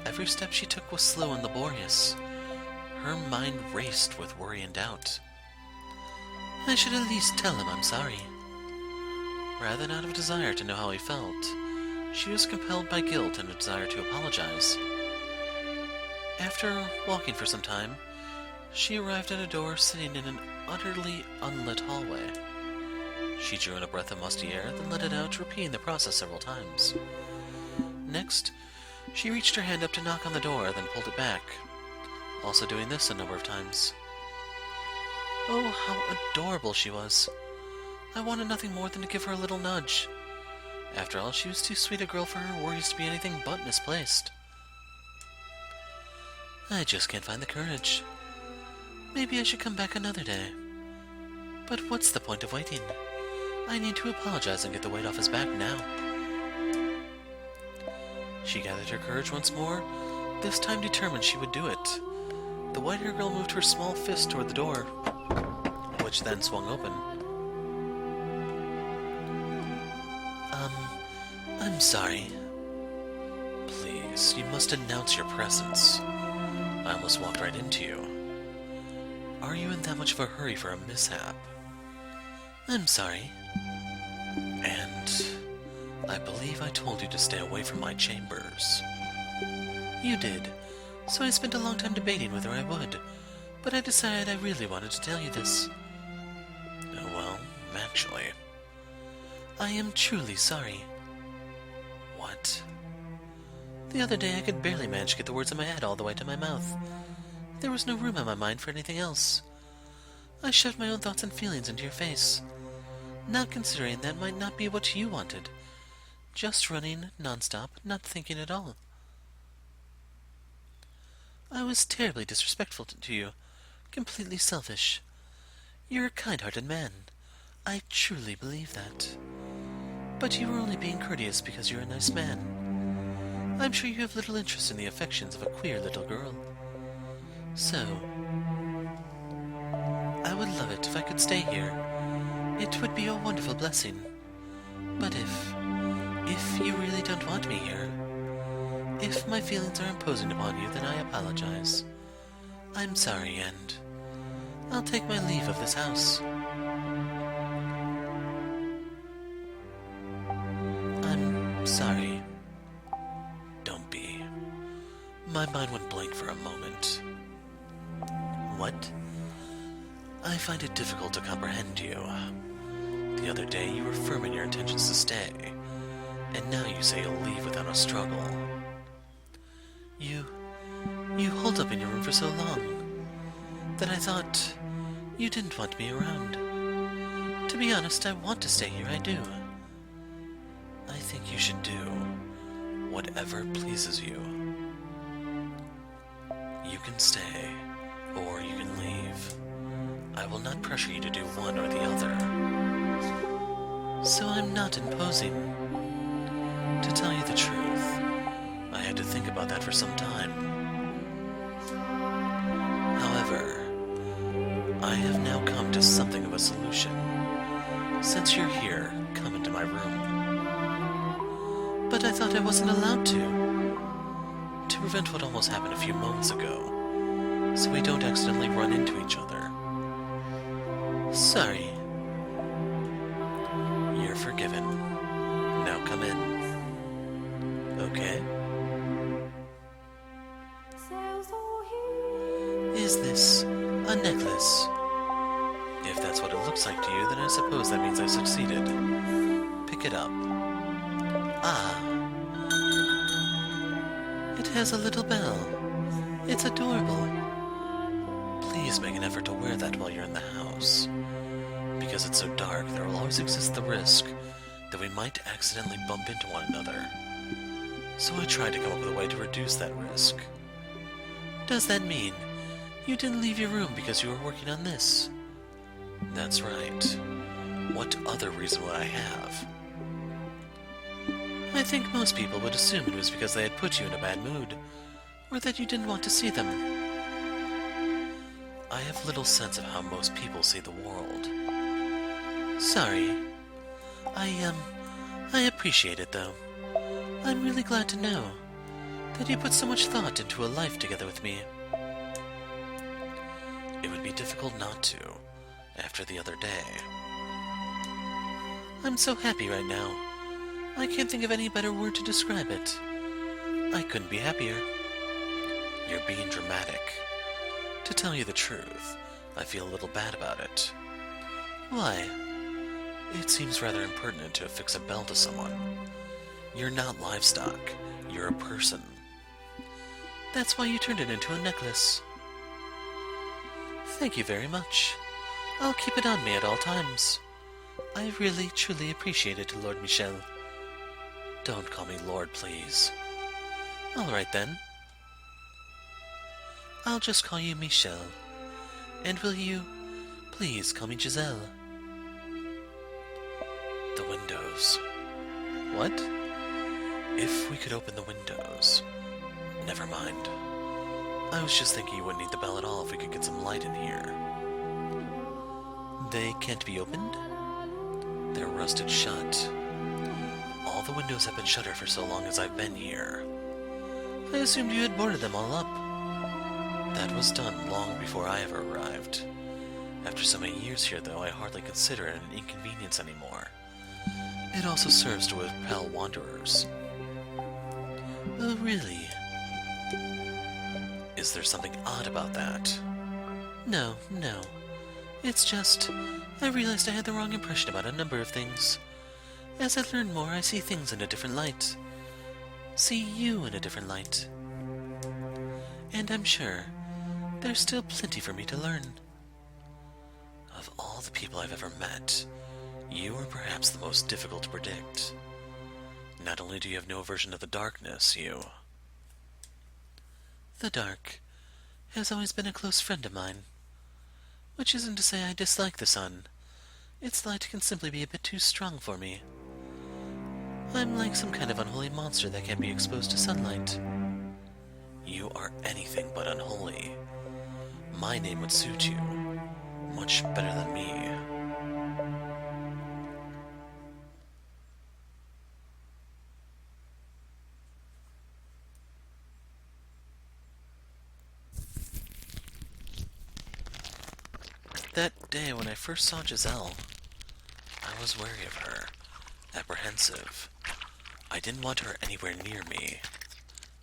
Every step she took was slow and laborious. Her mind raced with worry and doubt. I should at least tell him I'm sorry. Rather than out of a desire to know how he felt, she was compelled by guilt and a desire to apologize. After walking for some time, she arrived at a door sitting in an utterly unlit hallway. She drew in a breath of musty air, then let it out, repeating the process several times. Next, she reached her hand up to knock on the door, then pulled it back, also doing this a number of times. Oh, how adorable she was. I wanted nothing more than to give her a little nudge. After all, she was too sweet a girl for her worries to be anything but misplaced. I just can't find the courage. Maybe I should come back another day. But what's the point of waiting? I need to apologize and get the weight off his back now. She gathered her courage once more, this time determined she would do it. The white-haired girl moved her small fist toward the door, which then swung open. I'm sorry. Please, you must announce your presence. I almost walked right into you. Are you in that much of a hurry for a mishap? I'm sorry. And I believe I told you to stay away from my chambers. You did, so I spent a long time debating whether I would, but I decided I really wanted to tell you this. Well, actually, I am truly sorry. What? The other day I could barely manage to get the words in my head all the way to my mouth. There was no room in my mind for anything else. I shoved my own thoughts and feelings into your face, not considering that might not be what you wanted. Just running, non-stop, not thinking at all. I was terribly disrespectful to you, completely selfish. You're a kind-hearted man. I truly believe that. But you were only being courteous because you're a nice man. I'm sure you have little interest in the affections of a queer little girl. So, I would love it if I could stay here. It would be a wonderful blessing. But if you really don't want me here, if my feelings are imposing upon you, then I apologize. I'm sorry, and I'll take my leave of this house. Sorry. Don't be. My mind went blank for a moment. What? I find it difficult to comprehend you. The other day you were firm in your intentions to stay, and now you say you'll leave without a struggle. You holed up in your room for so long that I thought you didn't want me around. To be honest, I want to stay here, I do. I think you should do whatever pleases you. You can stay, or you can leave. I will not pressure you to do one or the other. So I'm not imposing. To tell you the truth, I had to think about that for some time. However, I have now come to something of a solution. Since you're here, come into my room. But I thought I wasn't allowed to. To prevent what almost happened a few moments ago, so we don't accidentally run into each other. Sorry. You're forgiven. Now come in. Okay? Is this a necklace? If that's what it looks like to you, then I suppose that means I succeeded. Pick it up. Ah. It has a little bell. It's adorable. Please make an effort to wear that while you're in the house. Because it's so dark, there will always exist the risk that we might accidentally bump into one another. So I tried to come up with a way to reduce that risk. Does that mean you didn't leave your room because you were working on this? That's right. What other reason would I have? I think most people would assume it was because they had put you in a bad mood, or that you didn't want to see them. I have little sense of how most people see the world. Sorry. I appreciate it, though. I'm really glad to know that you put so much thought into a life together with me. It would be difficult not to, after the other day. I'm so happy right now. I can't think of any better word to describe it. I couldn't be happier. You're being dramatic. To tell you the truth, I feel a little bad about it. Why? It seems rather impertinent to affix a bell to someone. You're not livestock. You're a person. That's why you turned it into a necklace. Thank you very much. I'll keep it on me at all times. I really, truly appreciate it, Lord Michel. Don't call me Lord, please. All right, then. I'll just call you Michel. And will you please call me Giselle? The windows. What? If we could open the windows. Never mind. I was just thinking you wouldn't need the bell at all if we could get some light in here. They can't be opened? They're rusted shut. All the windows have been shuttered for so long as I've been here. I assumed you had boarded them all up. That was done long before I ever arrived. After so many years here, though, I hardly consider it an inconvenience anymore. It also serves to repel wanderers. Oh, really? Is there something odd about that? No. It's just, I realized I had the wrong impression about a number of things. As I learn more, I see things in a different light. See you in a different light. And I'm sure there's still plenty for me to learn. Of all the people I've ever met, you are perhaps the most difficult to predict. Not only do you have no aversion to the darkness, The dark has always been a close friend of mine. Which isn't to say I dislike the sun. Its light can simply be a bit too strong for me. I'm like some kind of unholy monster that can't be exposed to sunlight. You are anything but unholy. My name would suit you much better than me. That day when I first saw Giselle, I was wary of her, apprehensive. I didn't want her anywhere near me,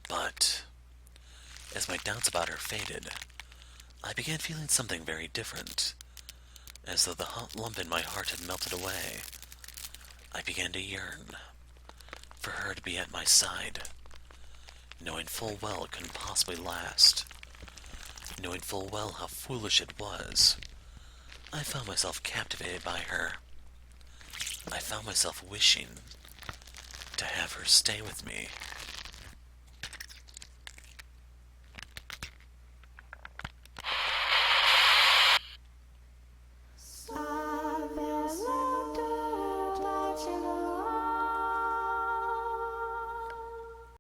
but as my doubts about her faded, I began feeling something very different, as though the hot lump in my heart had melted away. I began to yearn for her to be at my side, knowing full well it couldn't possibly last, knowing full well how foolish it was. I found myself captivated by her. I found myself wishing to have her stay with me